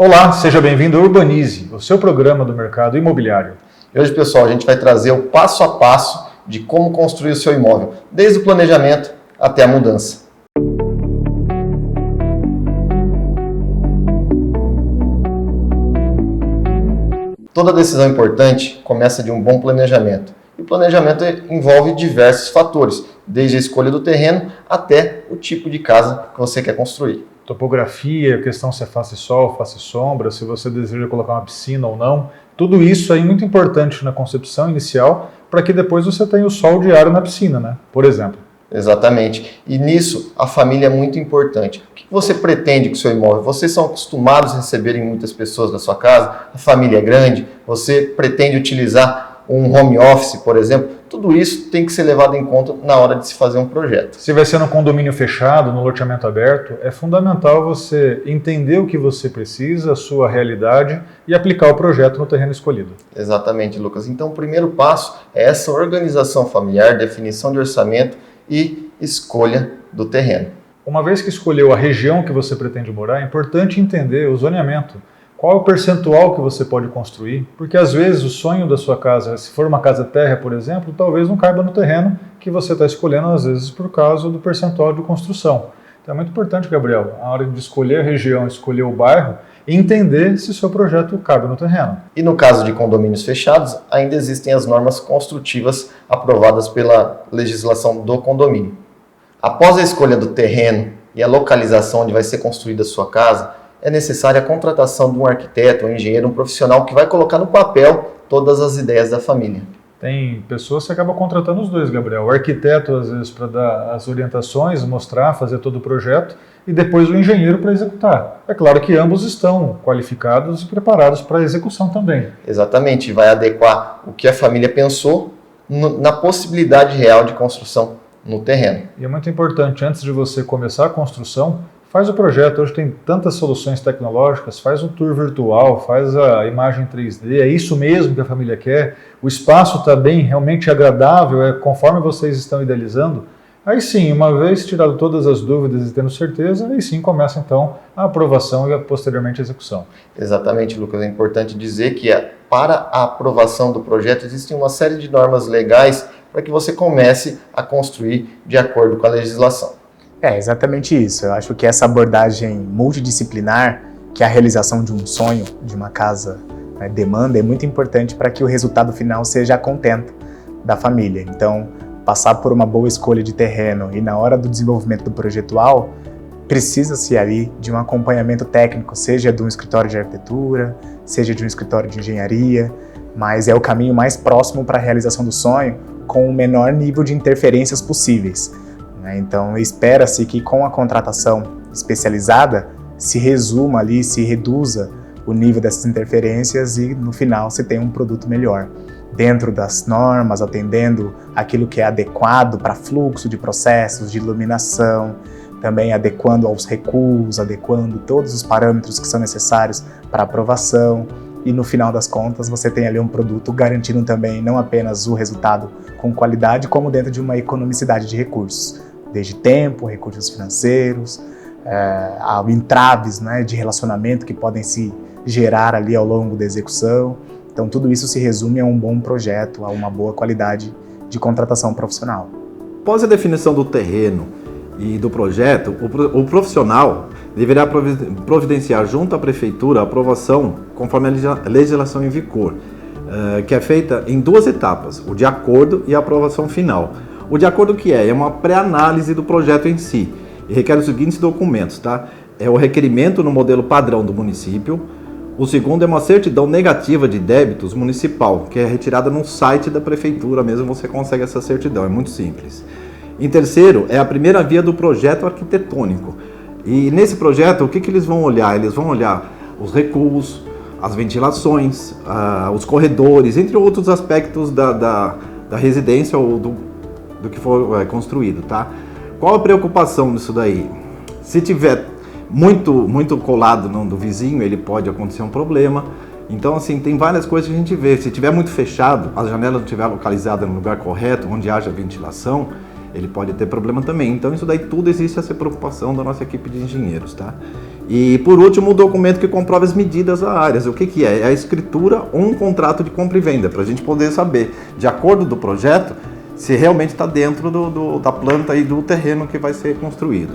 Olá, seja bem-vindo ao Urbanize, o seu programa do mercado imobiliário. E hoje, pessoal, a gente vai trazer o passo a passo de como construir o seu imóvel, desde o planejamento até a mudança. Toda decisão importante começa de um bom planejamento. E o planejamento envolve diversos fatores, desde a escolha do terreno até o tipo de casa que você quer construir. Topografia, questão se é face sol, face sombra, se você deseja colocar uma piscina ou não. Tudo isso é muito importante na concepção inicial para que depois você tenha o sol diário na piscina, né? Por exemplo. Exatamente. E nisso, a família é muito importante. O que você pretende com o seu imóvel? Vocês são acostumados a receberem muitas pessoas na sua casa? A família é grande? Você pretende utilizar um home office, por exemplo? Tudo isso tem que ser levado em conta na hora de se fazer um projeto. Se vai ser no condomínio fechado, no loteamento aberto, é fundamental você entender o que você precisa, a sua realidade e aplicar o projeto no terreno escolhido. Exatamente, Lucas. Então, o primeiro passo é essa organização familiar, definição de orçamento e escolha do terreno. Uma vez que escolheu a região que você pretende morar, é importante entender o zoneamento. Qual é o percentual que você pode construir? Porque às vezes o sonho da sua casa, se for uma casa térrea, por exemplo, talvez não caiba no terreno que você está escolhendo, às vezes por causa do percentual de construção. Então é muito importante, Gabriel, a hora de escolher a região, escolher o bairro, entender se o seu projeto cabe no terreno. E no caso de condomínios fechados, ainda existem as normas construtivas aprovadas pela legislação do condomínio. Após a escolha do terreno e a localização onde vai ser construída a sua casa, é necessária a contratação de um arquiteto, um engenheiro, um profissional que vai colocar no papel todas as ideias da família. Tem pessoas que acabam contratando os dois, Gabriel. O arquiteto, às vezes, para dar as orientações, mostrar, fazer todo o projeto, e depois o engenheiro para executar. É claro que ambos estão qualificados e preparados para a execução também. Exatamente, vai adequar o que a família pensou na possibilidade real de construção no terreno. E é muito importante, antes de você começar a construção, faz o projeto. Hoje tem tantas soluções tecnológicas, faz um tour virtual, faz a imagem 3D, é isso mesmo que a família quer, o espaço está bem, realmente agradável, é conforme vocês estão idealizando. Aí sim, uma vez tirado todas as dúvidas e tendo certeza, aí sim começa então a aprovação e posteriormente a execução. Exatamente, Lucas. É importante dizer que para a aprovação do projeto existem uma série de normas legais para que você comece a construir de acordo com a legislação. É exatamente isso. Eu acho que essa abordagem multidisciplinar, que a realização de um sonho, de uma casa, demanda, é muito importante para que o resultado final seja a contento da família. Então, passar por uma boa escolha de terreno e na hora do desenvolvimento do projetual, precisa-se ali de um acompanhamento técnico, seja de um escritório de arquitetura, seja de um escritório de engenharia, mas é o caminho mais próximo para a realização do sonho com o menor nível de interferências possíveis. Então, espera-se que com a contratação especializada se resuma ali, se reduza o nível dessas interferências e no final se tenha um produto melhor, dentro das normas, atendendo aquilo que é adequado para fluxo de processos, de iluminação, também adequando aos recuos, adequando todos os parâmetros que são necessários para aprovação. E no final das contas você tem ali um produto garantindo também não apenas o resultado com qualidade, como dentro de uma economicidade de recursos, desde tempo, recursos financeiros, entraves, né, de relacionamento que podem se gerar ali ao longo da execução. Então tudo isso se resume a um bom projeto, a uma boa qualidade de contratação profissional. Após a definição do terreno e do projeto, o profissional deverá providenciar junto à prefeitura a aprovação conforme a legislação em vigor, que é feita em duas etapas, o de acordo e a aprovação final. O de acordo que é uma pré-análise do projeto em si e requer os seguintes documentos, tá? É o requerimento no modelo padrão do município. O segundo é uma certidão negativa de débitos municipal, que é retirada no site da prefeitura mesmo, você consegue essa certidão, é muito simples. Em terceiro, é a primeira via do projeto arquitetônico. E nesse projeto, o que eles vão olhar? Eles vão olhar os recuos, as ventilações, os corredores, entre outros aspectos da residência ou do que for construído, tá? Qual a preocupação disso daí? Se tiver muito colado do vizinho, ele pode acontecer um problema. Então, assim, tem várias coisas que a gente vê. Se tiver muito fechado, a janela não estiver localizada no lugar correto, onde haja ventilação, ele pode ter problema também. Então isso daí tudo existe essa preocupação da nossa equipe de engenheiros, tá? E por último, o documento que comprova as medidas da área. O que é? É a escritura ou um contrato de compra e venda, para a gente poder saber, de acordo do projeto, se realmente está dentro da planta e do terreno que vai ser construído.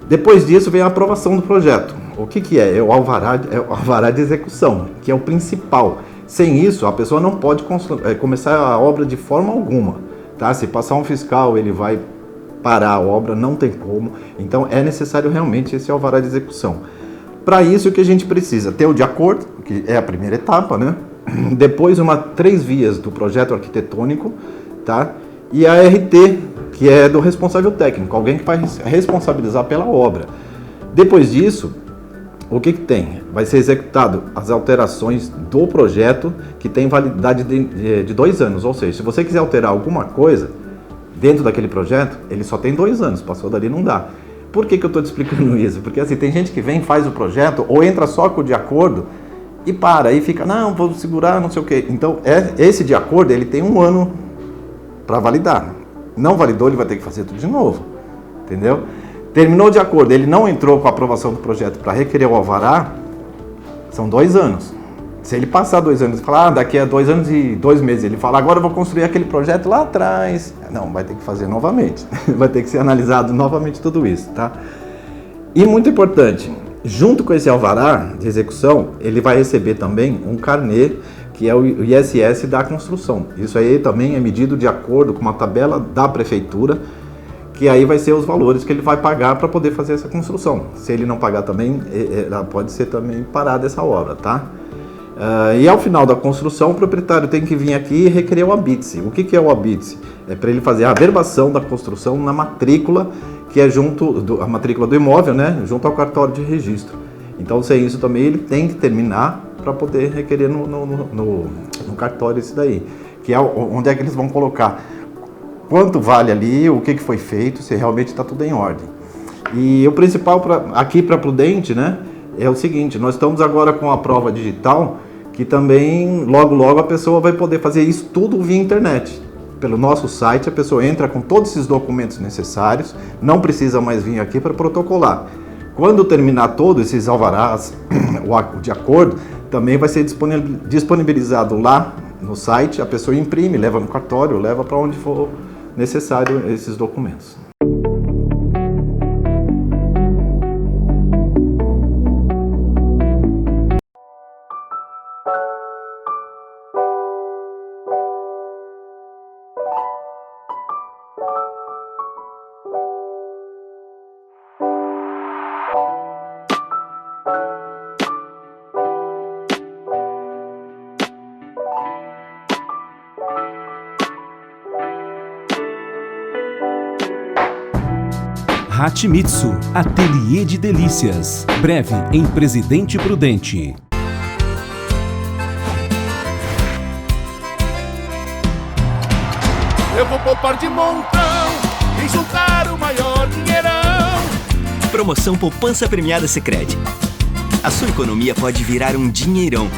Depois disso vem a aprovação do projeto. O que é? É o alvará de execução, que é o principal. Sem isso, a pessoa não pode começar a obra de forma alguma. Tá? Se passar um fiscal, ele vai parar a obra, não tem como. Então é necessário realmente esse alvará de execução. Para isso, o que a gente precisa? Ter o de acordo, que é a primeira etapa, né? Depois 3 vias do projeto arquitetônico, tá? E a RT, que é do responsável técnico, alguém que vai responsabilizar pela obra. Depois disso, o que tem? Vai ser executado as alterações do projeto, que tem validade de 2 anos, ou seja, se você quiser alterar alguma coisa dentro daquele projeto, ele só tem 2 anos, passou dali não dá. Por que eu estou te explicando isso? Porque assim, tem gente que vem, faz o projeto, ou entra só com o de acordo e para, aí fica, não, vou segurar, não sei o quê. Então, esse de acordo, ele tem 1 ano para validar. Não validou, ele vai ter que fazer tudo de novo, entendeu? Terminou de acordo, ele não entrou com a aprovação do projeto para requerer o alvará, são 2 anos. Se ele passar 2 anos e falar, daqui a 2 anos e 2 meses, ele fala, agora eu vou construir aquele projeto lá atrás. Não, vai ter que fazer novamente. Vai ter que ser analisado novamente tudo isso, tá? E muito importante, junto com esse alvará de execução, ele vai receber também um carnê, que é o ISS da construção. Isso aí também é medido de acordo com uma tabela da prefeitura, que aí vai ser os valores que ele vai pagar para poder fazer essa construção. Se ele não pagar também, pode ser também parada essa obra, tá? E ao final da construção, o proprietário tem que vir aqui e requerer o habite-se. O que é o habite-se? É para ele fazer a averbação da construção na matrícula, que é a matrícula do imóvel, né? Junto ao cartório de registro. Então, sem isso também, ele tem que terminar para poder requerer no cartório isso daí. Que é onde é que eles vão colocar quanto vale ali, o que foi feito, se realmente está tudo em ordem. E o principal aqui para Prudente, né? É o seguinte, nós estamos agora com a prova digital, que também logo a pessoa vai poder fazer isso tudo via internet. Pelo nosso site, a pessoa entra com todos esses documentos necessários, não precisa mais vir aqui para protocolar. Quando terminar todos esses alvarás, o de acordo, também vai ser disponibilizado lá no site, a pessoa imprime, leva no cartório, leva para onde for necessário esses documentos. Hatimitsu, Ateliê de Delícias. Breve em Presidente Prudente. Eu vou poupar de montão e juntar o maior dinheirão. Promoção Poupança Premiada Sicredi. A sua economia pode virar um dinheirão.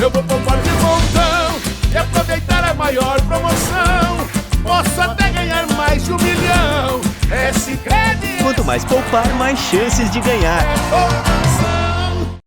Eu vou poupar de montão e aproveitar a maior promoção. Posso até ganhar mais de 1 milhão. É Sicredi. Quanto mais poupar, mais chances de ganhar. Poupação.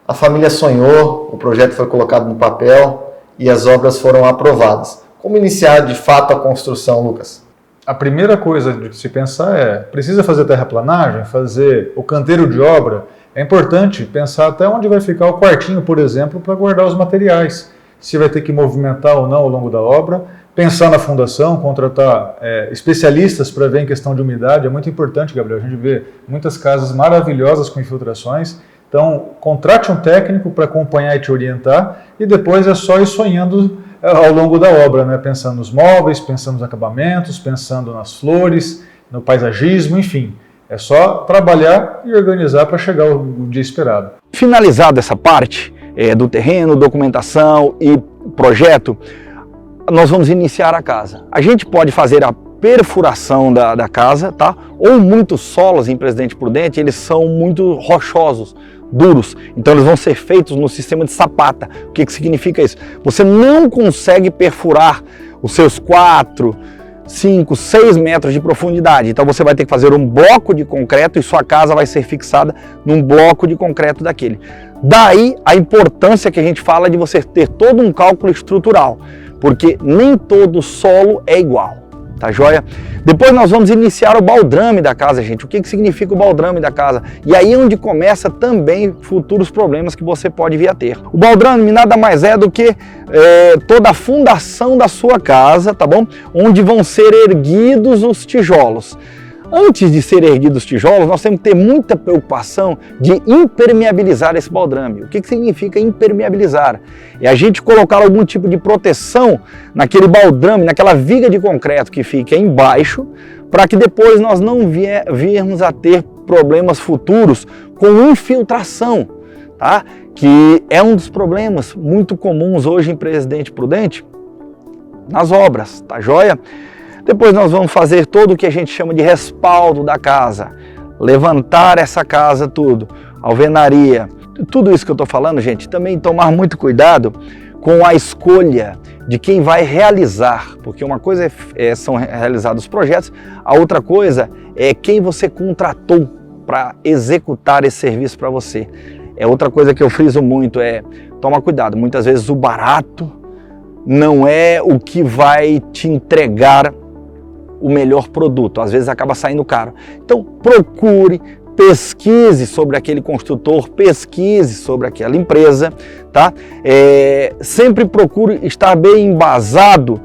A família sonhou, o projeto foi colocado no papel e as obras foram aprovadas. Como iniciar de fato a construção, Lucas? A primeira coisa de se pensar precisa fazer terraplanagem, fazer o canteiro de obra? É importante pensar até onde vai ficar o quartinho, por exemplo, para guardar os materiais. Se vai ter que movimentar ou não ao longo da obra. Pensar na fundação, contratar especialistas para ver em questão de umidade. É muito importante, Gabriel. A gente vê muitas casas maravilhosas com infiltrações. Então, contrate um técnico para acompanhar e te orientar. E depois é só ir sonhando ao longo da obra, né? Pensando nos móveis, pensando nos acabamentos, pensando nas flores, no paisagismo, enfim. É só trabalhar e organizar para chegar o dia esperado. Finalizada essa parte do terreno, documentação e projeto, nós vamos iniciar a casa. A gente pode fazer a perfuração da casa, tá? Ou muitos solos em Presidente Prudente, eles são muito rochosos, duros, então eles vão ser feitos no sistema de sapata. O que significa isso? Você não consegue perfurar os seus 4, 5, 6 metros de profundidade, então você vai ter que fazer um bloco de concreto e sua casa vai ser fixada num bloco de concreto daquele. Daí a importância que a gente fala de você ter todo um cálculo estrutural, porque nem todo solo é igual. Tá joia? Depois nós vamos iniciar o baldrame da casa, gente. O que significa o baldrame da casa? E aí é onde começa também futuros problemas que você pode vir a ter. O baldrame nada mais é do que toda a fundação da sua casa, tá bom? Onde vão ser erguidos os tijolos. Antes de ser erguidos os tijolos, nós temos que ter muita preocupação de impermeabilizar esse baldrame. O que significa impermeabilizar? É a gente colocar algum tipo de proteção naquele baldrame, naquela viga de concreto que fica embaixo, para que depois nós não viermos a ter problemas futuros com infiltração, tá? Que é um dos problemas muito comuns hoje em Presidente Prudente nas obras, tá joia? Depois nós vamos fazer todo o que a gente chama de respaldo da casa, levantar essa casa tudo, alvenaria, tudo isso que eu estou falando, gente, também tomar muito cuidado com a escolha de quem vai realizar, porque uma coisa são realizados os projetos, a outra coisa é quem você contratou para executar esse serviço para você. É outra coisa que eu friso muito, tomar cuidado, muitas vezes o barato não é o que vai te entregar o melhor produto, às vezes acaba saindo caro. Então procure, pesquise sobre aquele construtor, pesquise sobre aquela empresa, tá? Sempre procure estar bem embasado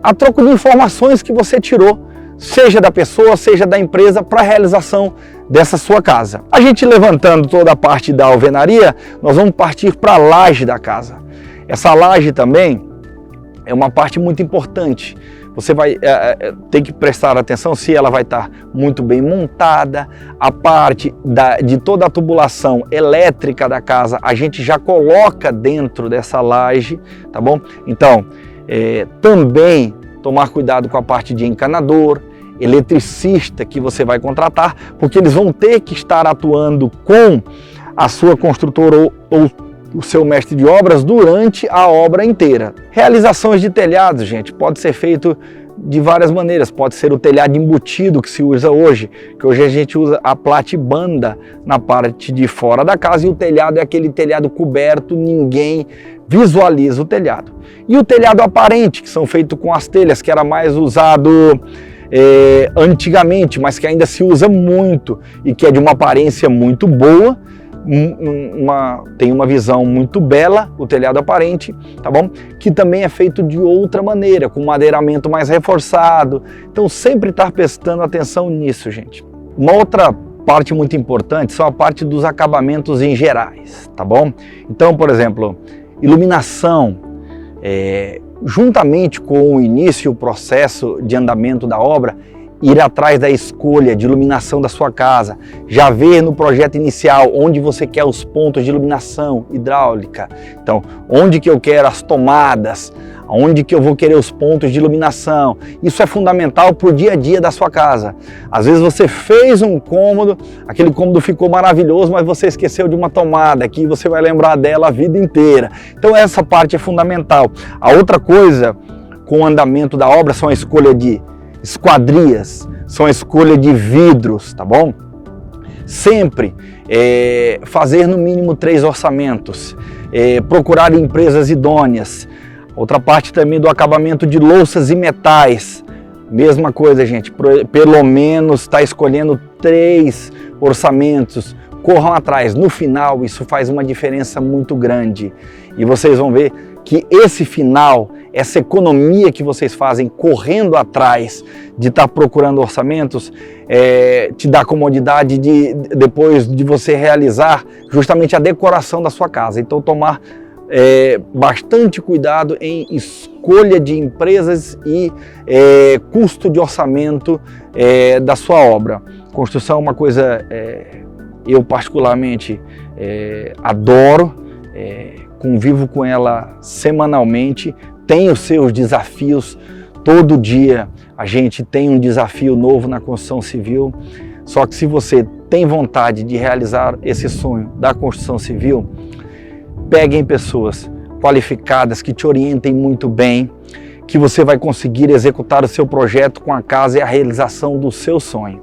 a troco de informações que você tirou, seja da pessoa, seja da empresa, para a realização dessa sua casa. A gente levantando toda a parte da alvenaria, nós vamos partir para a laje da casa. Essa laje também é uma parte muito importante. Você vai ter que prestar atenção se ela vai estar muito bem montada. A parte de toda a tubulação elétrica da casa, a gente já coloca dentro dessa laje, tá bom? Então, também tomar cuidado com a parte de encanador, eletricista que você vai contratar, porque eles vão ter que estar atuando com a sua construtora ou o seu mestre de obras durante a obra inteira. Realizações de telhados, gente, pode ser feito de várias maneiras. Pode ser o telhado embutido que se usa hoje, que hoje a gente usa a platibanda na parte de fora da casa, e o telhado é aquele telhado coberto, ninguém visualiza o telhado. E o telhado aparente, que são feitos com as telhas, que era mais usado antigamente, mas que ainda se usa muito e que é de uma aparência muito boa, tem uma visão muito bela, o telhado aparente, tá bom? Que também é feito de outra maneira, com madeiramento mais reforçado. Então sempre estar prestando atenção nisso, gente. Uma outra parte muito importante são a parte dos acabamentos em gerais, tá bom? Então, por exemplo, iluminação, juntamente com o início e o processo de andamento da obra, ir atrás da escolha de iluminação da sua casa, já ver no projeto inicial onde você quer os pontos de iluminação hidráulica. Então, onde que eu quero as tomadas, onde que eu vou querer os pontos de iluminação. Isso é fundamental para o dia a dia da sua casa. Às vezes você fez um cômodo, aquele cômodo ficou maravilhoso, mas você esqueceu de uma tomada, que você vai lembrar dela a vida inteira. Então essa parte é fundamental. A outra coisa com o andamento da obra são a escolha de esquadrias, são a escolha de vidros, tá bom? Sempre fazer no mínimo 3 orçamentos, procurar empresas idôneas. Outra parte também do acabamento de louças e metais, mesma coisa, gente, pelo menos está escolhendo 3 orçamentos, corram atrás. No final isso faz uma diferença muito grande e vocês vão ver que esse final, essa economia que vocês fazem correndo atrás de estar procurando orçamentos, te dá comodidade de depois de você realizar justamente a decoração da sua casa. Então tomar bastante cuidado em escolha de empresas e custo de orçamento da sua obra. Construção é uma coisa eu particularmente adoro, convivo com ela semanalmente, tem os seus desafios Todo dia a gente tem um desafio novo na construção civil, só que se você tem vontade de realizar esse sonho da construção civil, peguem pessoas qualificadas que te orientem muito bem, que você vai conseguir executar o seu projeto com a casa e a realização do seu sonho.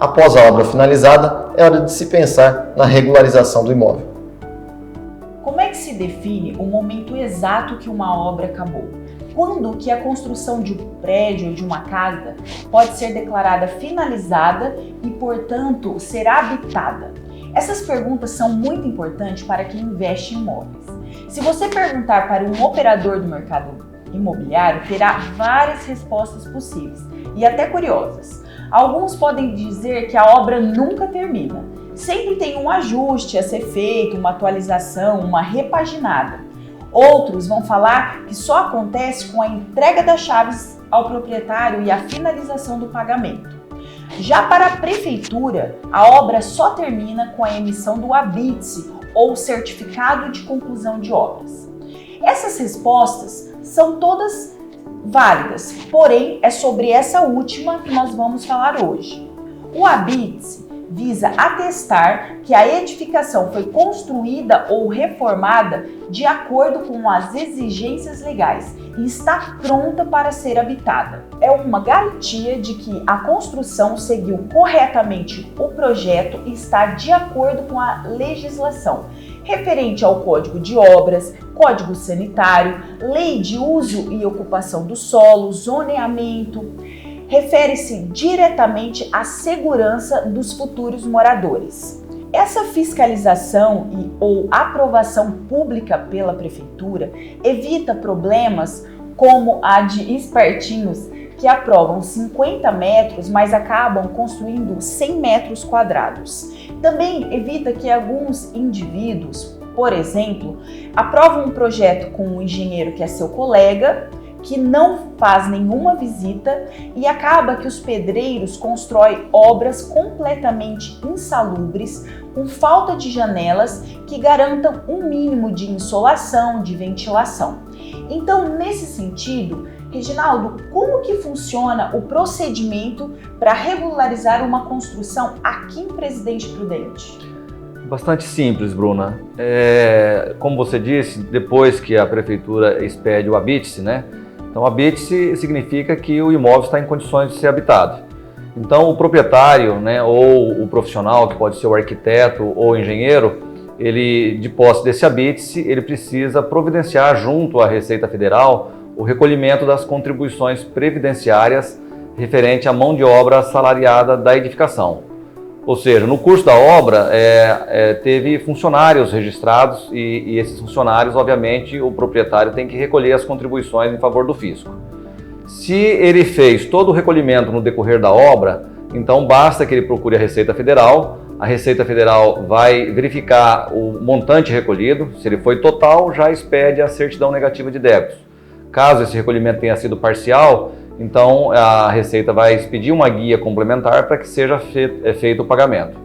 Após a obra finalizada, é hora de se pensar na regularização do imóvel. Como é que se define o momento exato que uma obra acabou? Quando que a construção de um prédio ou de uma casa pode ser declarada finalizada e, portanto, será habitada? Essas perguntas são muito importantes para quem investe em imóveis. Se você perguntar para um operador do mercado imobiliário, terá várias respostas possíveis e até curiosas. Alguns podem dizer que a obra nunca termina. Sempre tem um ajuste a ser feito, uma atualização, uma repaginada. Outros vão falar que só acontece com a entrega das chaves ao proprietário e a finalização do pagamento. Já para a prefeitura, a obra só termina com a emissão do habite-se ou certificado de conclusão de obras. Essas respostas são todas válidas, porém é sobre essa última que nós vamos falar hoje. O habite-se visa atestar que a edificação foi construída ou reformada de acordo com as exigências legais e está pronta para ser habitada. É uma garantia de que a construção seguiu corretamente o projeto e está de acordo com a legislação referente ao Código de Obras, Código Sanitário, Lei de Uso e Ocupação do Solo, zoneamento. Refere-se diretamente à segurança dos futuros moradores. Essa fiscalização ou aprovação pública pela prefeitura evita problemas como a de espertinhos que aprovam 50 metros, mas acabam construindo 100 metros quadrados. Também evita que alguns indivíduos, por exemplo, aprovam um projeto com um engenheiro que é seu colega, que não faz nenhuma visita e acaba que os pedreiros constroem obras completamente insalubres, com falta de janelas que garantam um mínimo de insolação, de ventilação. Então, nesse sentido, Reginaldo, como que funciona o procedimento para regularizar uma construção aqui em Presidente Prudente? Bastante simples, Bruna. Como você disse, depois que a prefeitura expede o habite-se, né? Então, habite-se significa que o imóvel está em condições de ser habitado. Então, o proprietário, né, ou o profissional, que pode ser o arquiteto ou o engenheiro, ele, de posse desse habite-se, ele precisa providenciar junto à Receita Federal o recolhimento das contribuições previdenciárias referente à mão de obra assalariada da edificação. Ou seja, no curso da obra teve funcionários registrados e esses funcionários, obviamente, o proprietário tem que recolher as contribuições em favor do fisco. Se ele fez todo o recolhimento no decorrer da obra, então basta que ele procure a Receita Federal. A Receita Federal vai verificar o montante recolhido. Se ele foi total, já expede a certidão negativa de débitos. Caso esse recolhimento tenha sido parcial, então a Receita vai expedir uma guia complementar para que seja feito o pagamento.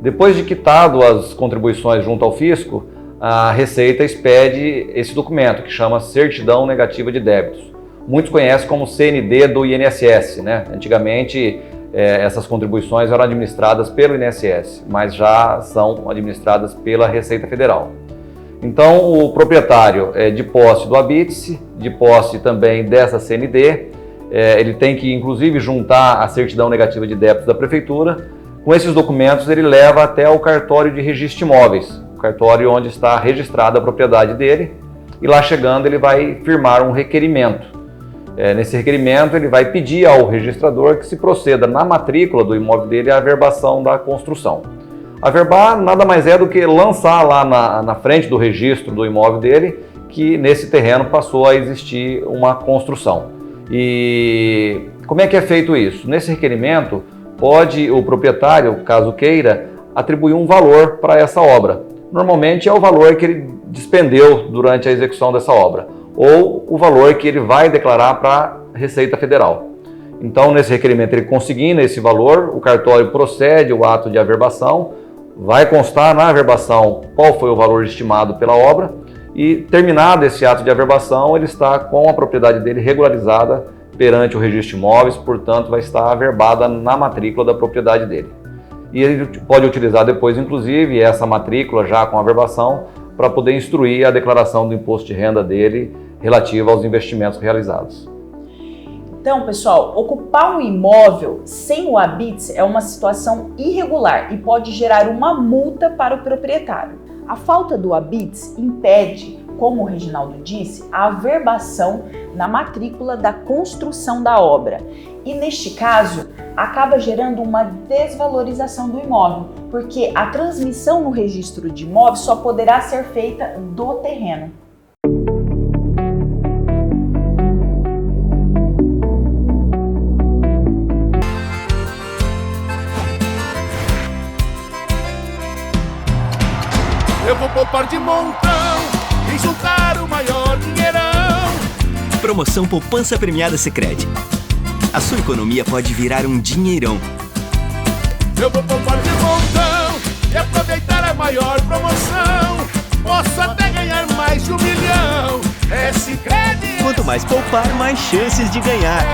Depois de quitado as contribuições junto ao fisco, a Receita expede esse documento que chama Certidão Negativa de Débitos. Muitos conhecem como CND do INSS, né? Antigamente essas contribuições eram administradas pelo INSS, mas já são administradas pela Receita Federal. Então o proprietário de posse do habite-se, de posse também dessa CND, ele tem que, inclusive, juntar a certidão negativa de débitos da prefeitura. Com esses documentos, ele leva até o cartório de registro de imóveis, o cartório onde está registrada a propriedade dele, e lá chegando ele vai firmar um requerimento. Nesse requerimento, ele vai pedir ao registrador que se proceda na matrícula do imóvel dele a averbação da construção. Averbar nada mais é do que lançar lá na frente do registro do imóvel dele que nesse terreno passou a existir uma construção. E como é que é feito isso? Nesse requerimento, pode o proprietário, caso queira, atribuir um valor para essa obra. Normalmente é o valor que ele despendeu durante a execução dessa obra, ou o valor que ele vai declarar para a Receita Federal. Então, nesse requerimento, ele conseguindo esse valor, o cartório procede o ato de averbação, vai constar na averbação qual foi o valor estimado pela obra, e terminado esse ato de averbação, ele está com a propriedade dele regularizada perante o registro de imóveis, portanto vai estar averbada na matrícula da propriedade dele. E ele pode utilizar depois, inclusive, essa matrícula já com averbação para poder instruir a declaração do imposto de renda dele relativa aos investimentos realizados. Então, pessoal, ocupar um imóvel sem o habite é uma situação irregular e pode gerar uma multa para o proprietário. A falta do habite impede, como o Reginaldo disse, a averbação na matrícula da construção da obra. E neste caso, acaba gerando uma desvalorização do imóvel, porque a transmissão no registro de imóveis só poderá ser feita do terreno. Eu vou poupar de montão e juntar o maior dinheirão. Promoção Poupança Premiada Sicredi. A sua economia pode virar um dinheirão. Eu vou poupar de montão e aproveitar a maior promoção. Posso até ganhar mais de 1 milhão. É Sicredi. Quanto mais poupar, mais chances de ganhar.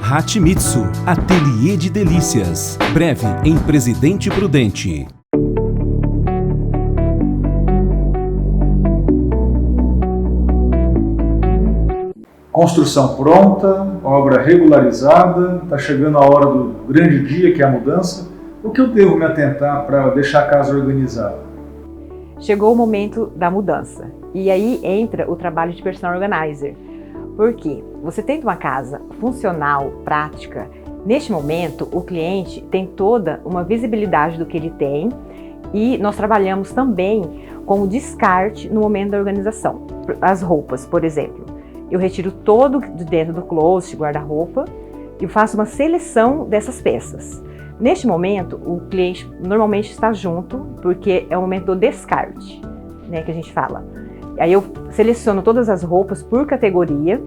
Hatimitsu, Ateliê de Delícias. Breve em Presidente Prudente. Construção pronta, obra regularizada, está chegando a hora do grande dia, que é a mudança. O que eu devo me atentar para deixar a casa organizada? Chegou o momento da mudança e aí entra o trabalho de personal organizer. Porque você tendo uma casa funcional, prática, neste momento o cliente tem toda uma visibilidade do que ele tem e nós trabalhamos também com o descarte no momento da organização. As roupas, por exemplo, eu retiro todo de dentro do closet, guarda-roupa, e faço uma seleção dessas peças. Neste momento, o cliente normalmente está junto, porque é o momento do descarte, né, que a gente fala. Aí eu seleciono todas as roupas por categoria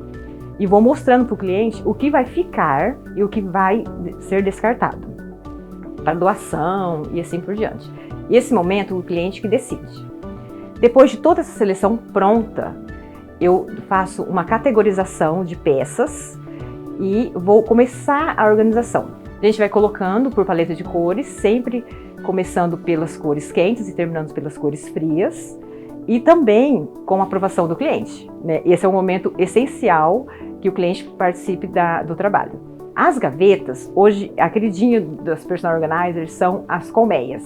e vou mostrando para o cliente o que vai ficar e o que vai ser descartado para doação e assim por diante. E esse momento o cliente que decide. Depois de toda essa seleção pronta, eu faço uma categorização de peças e vou começar a organização. A gente vai colocando por paleta de cores, sempre começando pelas cores quentes e terminando pelas cores frias. E também com a aprovação do cliente, né? Esse é um momento essencial que o cliente participe do trabalho. As gavetas, hoje, a queridinha das personal organizers são as colmeias.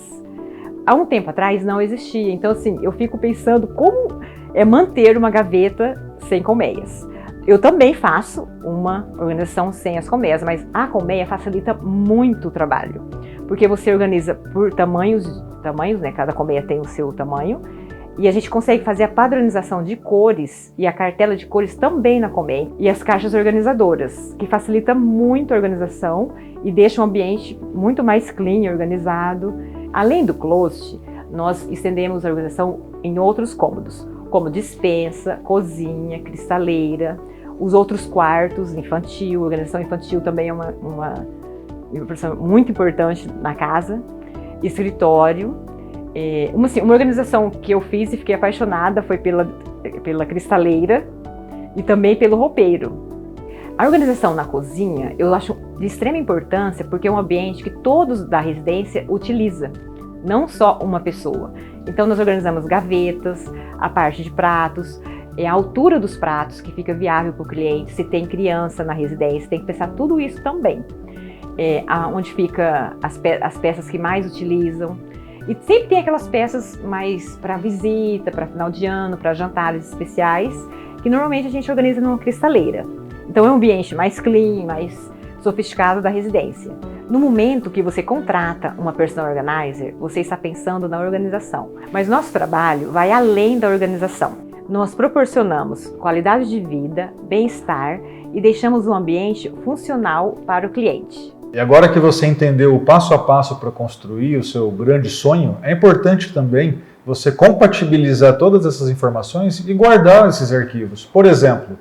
Há um tempo atrás não existia, então assim, eu fico pensando como é manter uma gaveta sem colmeias. Eu também faço uma organização sem as colmeias, mas a colmeia facilita muito o trabalho, porque você organiza por tamanhos, né? Cada colmeia tem o seu tamanho. E a gente consegue fazer a padronização de cores e a cartela de cores também na colmeia. E as caixas organizadoras, que facilita muito a organização e deixa o ambiente muito mais clean e organizado. Além do closet, nós estendemos a organização em outros cômodos, como despensa, cozinha, cristaleira, os outros quartos, infantil. A organização infantil também é uma profissão muito importante na casa. Escritório. Uma organização que eu fiz e fiquei apaixonada foi pela cristaleira e também pelo roupeiro. A organização na cozinha eu acho de extrema importância porque é um ambiente que todos da residência utilizam, não só uma pessoa. Então nós organizamos gavetas, a parte de pratos, a altura dos pratos que fica viável para o cliente, se tem criança na residência, tem que pensar tudo isso também. Onde fica as peças que mais utilizam. E sempre tem aquelas peças mais para visita, para final de ano, para jantares especiais, que normalmente a gente organiza numa cristaleira. Então é um ambiente mais clean, mais sofisticado da residência. No momento que você contrata uma personal organizer, você está pensando na organização. Mas nosso trabalho vai além da organização. nós proporcionamos qualidade de vida, bem-estar e deixamos um ambiente funcional para o cliente. E agora que você entendeu o passo a passo para construir o seu grande sonho, é importante também você compatibilizar todas essas informações e guardar esses arquivos. Por exemplo,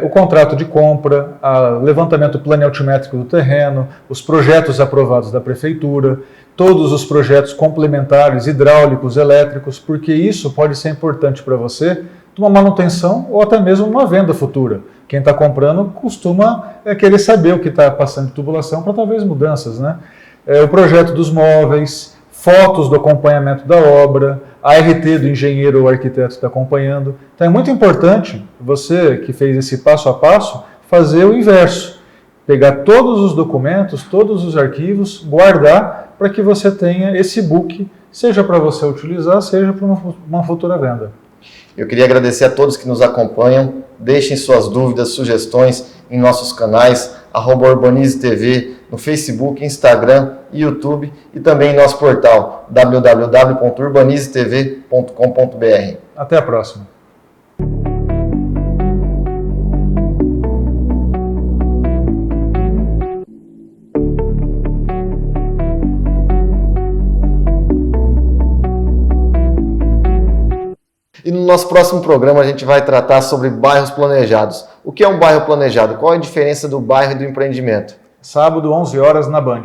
o contrato de compra, o levantamento planealtimétrico do terreno, os projetos aprovados da prefeitura, todos os projetos complementares, hidráulicos, elétricos, porque isso pode ser importante para você numa manutenção ou até mesmo numa venda futura. Quem está comprando costuma querer saber o que está passando de tubulação para talvez mudanças, né? O projeto dos móveis, fotos do acompanhamento da obra, a RT do engenheiro ou arquiteto que está acompanhando. Então é muito importante você que fez esse passo a passo fazer o inverso. Pegar todos os documentos, todos os arquivos, guardar para que você tenha esse book, seja para você utilizar, seja para uma futura venda. Eu queria agradecer a todos que nos acompanham. Deixem suas dúvidas, sugestões em nossos canais, @UrbanizeTV, no Facebook, Instagram e YouTube, e também em nosso portal www.urbanizetv.com.br. Até a próxima. E no nosso próximo programa a gente vai tratar sobre bairros planejados. O que é um bairro planejado? Qual é a diferença do bairro e do empreendimento? Sábado, 11 horas, na Band.